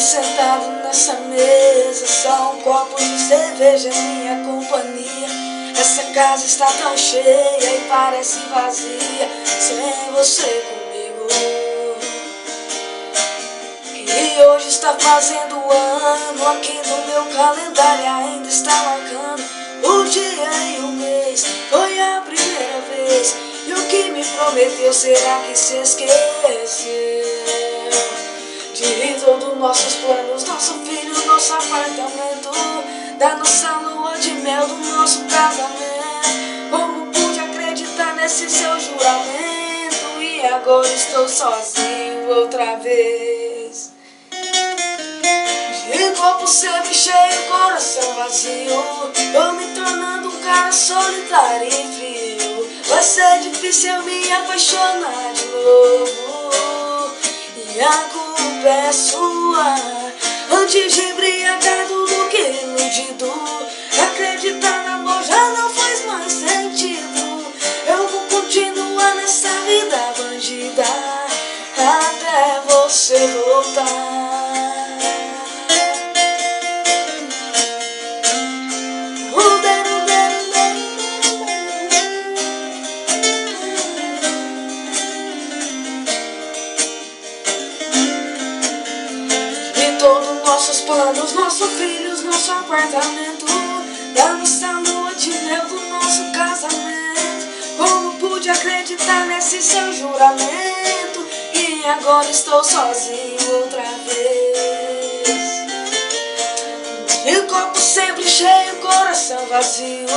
sentado nessa mesa, só um copo de cerveja em minha companhia. Essa casa está tão cheia e parece vazia sem você comigo. E hoje está fazendo ano, aqui no meu calendário ainda está marcando o dia e o mês. Foi a primeira vez, e o que me prometeu, será que se esqueceu? De todos nossos planos, nosso filho, nosso apartamento, da nossa lua de mel, do nosso casamento. Como pude acreditar nesse seu juramento? E agora estou sozinho outra vez. De copo sempre cheio, coração vazio, tô me tornando um cara solitário e frio. Vai ser difícil eu me apaixonar de novo, e a culpa é sua. Antes de embriagado do que iludido, acreditar no amor já não faz mais sentido. Eu vou continuar nessa vida bandida até você voltar. Todos nossos planos, nossos filhos, nosso apartamento, da nossa lua de mel, do nosso casamento. Como pude acreditar nesse seu juramento? E agora estou sozinho outra vez. E o copo sempre cheio, coração vazio,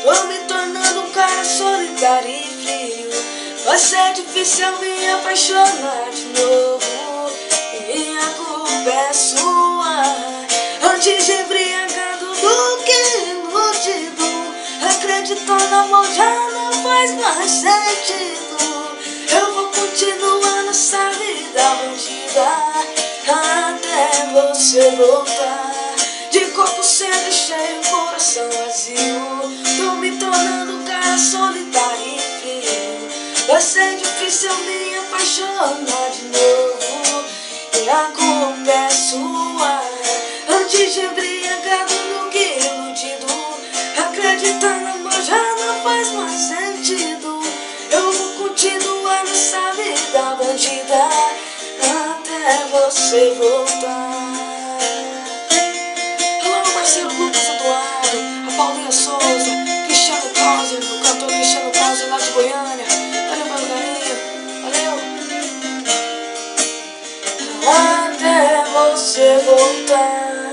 tô me tornando um cara solitário e frio. Vai ser difícil eu me apaixonar de novo, e a culpa é sua. Antes de embriagado do que iludido, acreditar no amor já não faz mais sentido. Eu vou continuar nessa vida bandida até você voltar. De copo sempre cheio, coração vazio, tô me tornando um cara solitário e frio. Vai ser difícil eu me apaixonar de novo, e a culpa é sua. Antes de embriagado do que iludido, acreditar no amor já não faz mais sentido. Eu vou continuar nessa vida bandida até você voltar. Alô, Marcelo Lucas Eduardo, a Paulinha Souza, Cristiano Causer, o cantor Cristiano Causer lá de Goiânia. Valeu pelo carinho, valeu. Até você voltar.